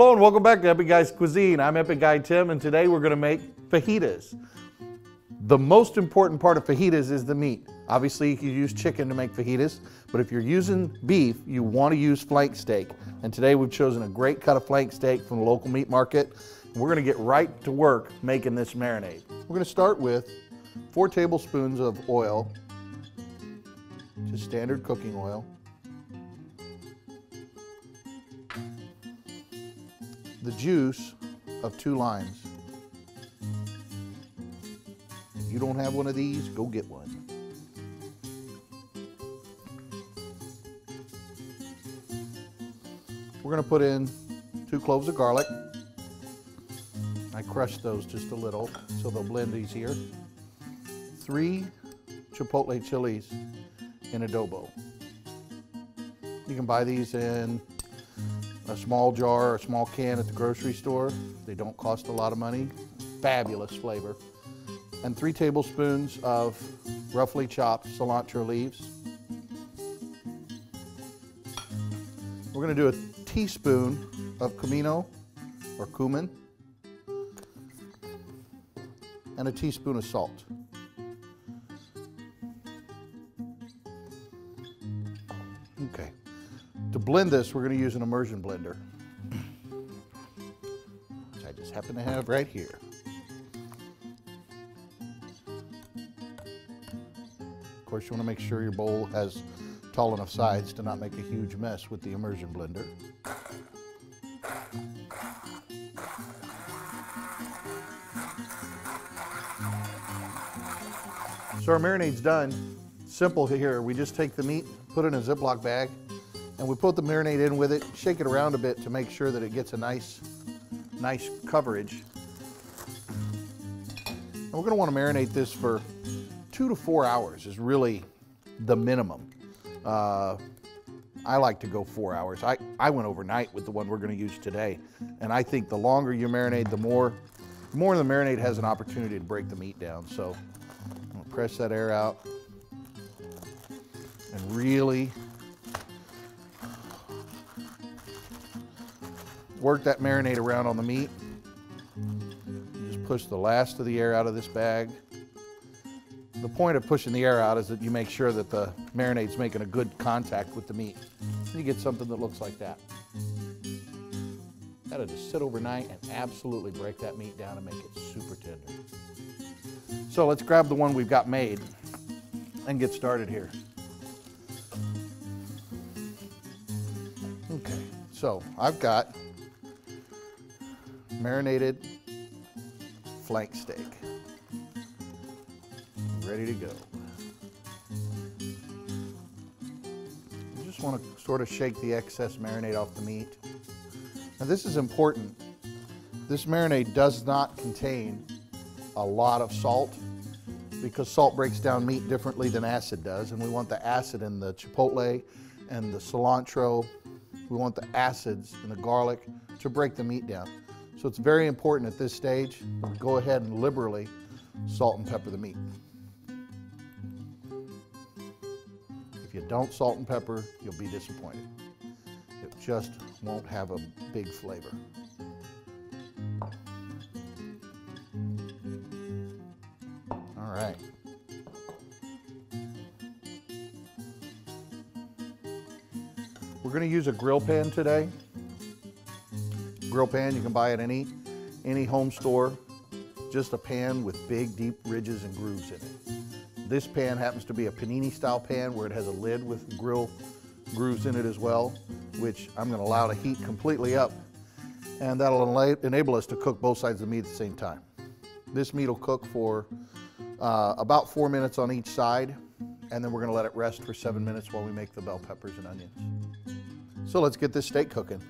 Hello and welcome back to Epic Guy's Cuisine. I'm Epic Guy Tim, and today we're going to make fajitas. The most important part of fajitas is the meat. Obviously you can use chicken to make fajitas, but if you're using beef, you want to use flank steak. And today we've chosen a great cut of flank steak from the local meat market. And we're going to get right to work making this marinade. We're going to start with 4 tablespoons of oil, just standard cooking oil. The juice of 2 limes. If you don't have one of these, go get one. We're going to put in 2 cloves of garlic. I crushed those just a little so they'll blend easier. 3 chipotle chilies in adobo. You can buy these in a small jar or a small can at the grocery store. They don't cost a lot of money. Fabulous flavor. And 3 tablespoons of roughly chopped cilantro leaves. We're going to do a teaspoon of comino or cumin and a teaspoon of salt. Okay. To blend this, we're going to use an immersion blender, which I just happen to have right here. Of course, you want to make sure your bowl has tall enough sides to not make a huge mess with the immersion blender. So our marinade's done. Simple here. We just take the meat, put it in a Ziploc bag, and we put the marinade in with it, shake it around a bit to make sure that it gets a nice coverage. And we're going to want to marinate this for 2 to 4 hours is really the minimum. I like to go 4 hours. I went overnight with the one we're going to use today, and I think the longer you marinate, the more the marinade has an opportunity to break the meat down. So I'm going to press that air out and really work that marinade around on the meat. You just push the last of the air out of this bag. The point of pushing the air out is that you make sure that the marinade's making a good contact with the meat. You get something that looks like that. That'll just sit overnight and absolutely break that meat down and make it super tender. So let's grab the one we've got made and get started here. Okay, so I've got marinated flank steak ready to go. You just want to sort of shake the excess marinade off the meat. Now this is important. This marinade does not contain a lot of salt because salt breaks down meat differently than acid does, and we want the acid in the chipotle and the cilantro. We want the acids in the garlic to break the meat down. So it's very important at this stage, go ahead and liberally salt and pepper the meat. If you don't salt and pepper, you'll be disappointed. It just won't have a big flavor. All right. We're going to use a grill pan today. Grill pan you can buy at any home store. Just a pan with big deep ridges and grooves in it. This pan happens to be a panini style pan where it has a lid with grill grooves in it as well, which I'm going to allow to heat completely up, and that'll enable us to cook both sides of the meat at the same time. This meat will cook for about 4 minutes on each side, and then we're going to let it rest for 7 minutes while we make the bell peppers and onions. So let's get this steak cooking.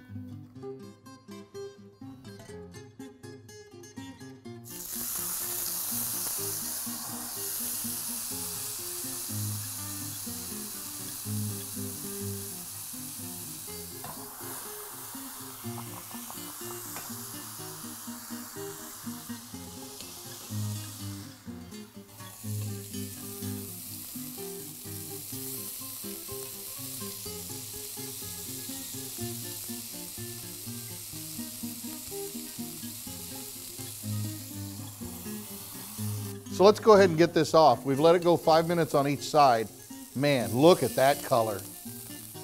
So let's go ahead and get this off. We've let it go 5 minutes on each side. Man, look at that color.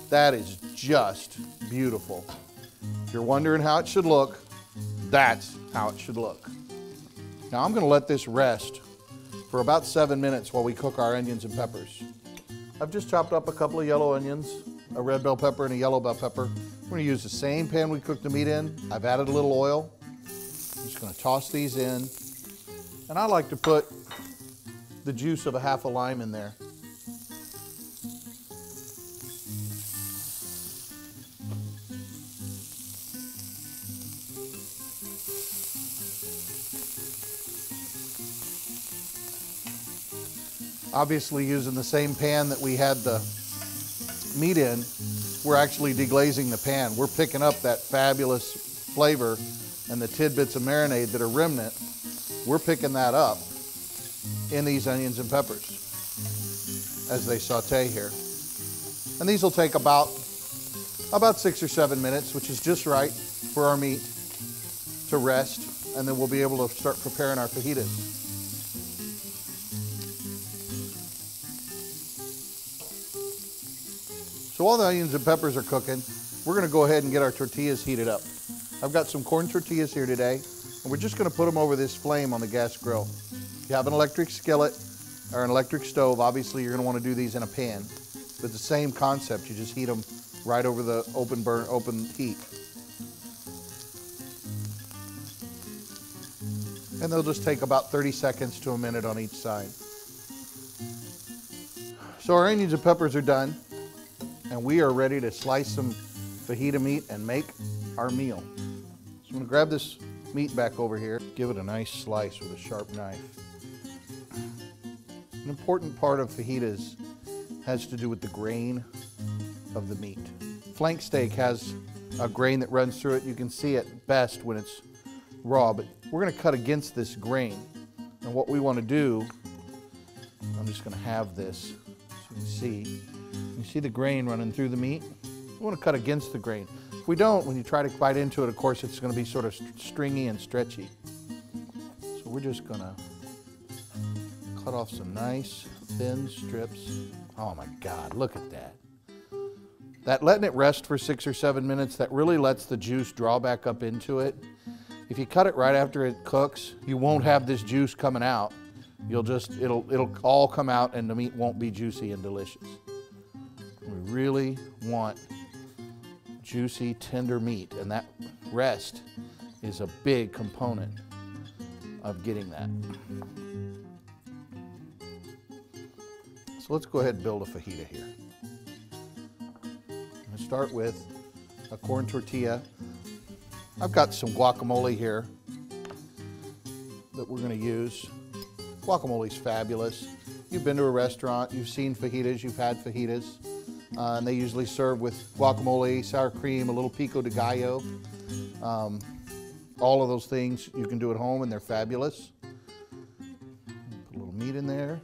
That is just beautiful. If you're wondering how it should look, that's how it should look. Now I'm going to let this rest for about 7 minutes while we cook our onions and peppers. I've just chopped up a couple of yellow onions, a red bell pepper and a yellow bell pepper. We're going to use the same pan we cooked the meat in. I've added a little oil. I'm just going to toss these in. And I like to put the juice of a half a lime in there. Obviously, using the same pan that we had the meat in, we're actually deglazing the pan. We're picking up that fabulous flavor and the tidbits of marinade that are remnant. We're picking that up in these onions and peppers as they saute here. And these will take about 6 or 7 minutes, which is just right for our meat to rest, and then we'll be able to start preparing our fajitas. So while the onions and peppers are cooking, we're going to go ahead and get our tortillas heated up. I've got some corn tortillas here today, and we're just going to put them over this flame on the gas grill. If you have an electric skillet or an electric stove, obviously you're going to want to do these in a pan. But the same concept, you just heat them right over the open heat. And they'll just take about 30 seconds to a minute on each side. So our onions and peppers are done, and we are ready to slice some fajita meat and make our meal. So I'm going to grab this meat back over here, give it a nice slice with a sharp knife. An important part of fajitas has to do with the grain of the meat. Flank steak has a grain that runs through it. You can see it best when it's raw, but we're going to cut against this grain. And what we want to do, I'm just going to have this so you can see. You see the grain running through the meat? We want to cut against the grain. If we don't, when you try to bite into it, of course, it's going to be sort of stringy and stretchy. So we're just going to cut off some nice thin strips. Oh my God, look at that. That letting it rest for 6 or 7 minutes, that really lets the juice draw back up into it. If you cut it right after it cooks, you won't have this juice coming out. It'll all come out and the meat won't be juicy and delicious. We really want juicy, tender meat, and that rest is a big component of getting that. So let's go ahead and build a fajita here. I'm going to start with a corn tortilla. I've got some guacamole here that we're going to use. Guacamole's fabulous. You've been to a restaurant, you've seen fajitas, you've had fajitas. And they usually serve with guacamole, sour cream, a little pico de gallo. All of those things you can do at home, and they're fabulous. Put a little meat in there.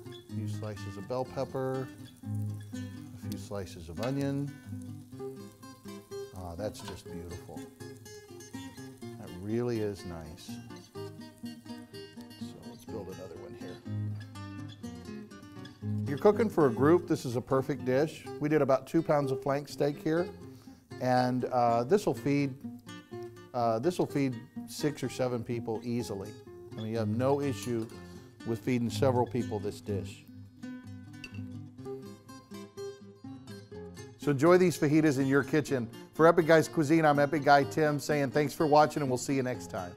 A few slices of bell pepper. A few slices of onion. That's just beautiful. That really is nice. So let's build another one here. If you're cooking for a group, this is a perfect dish. We did about 2 pounds of flank steak here, and this will feed 6 or 7 people easily. I mean, you have no issue with feeding several people this dish. So enjoy these fajitas in your kitchen. For Epic Guys Cuisine, I'm Epic Guy Tim saying thanks for watching, and we'll see you next time.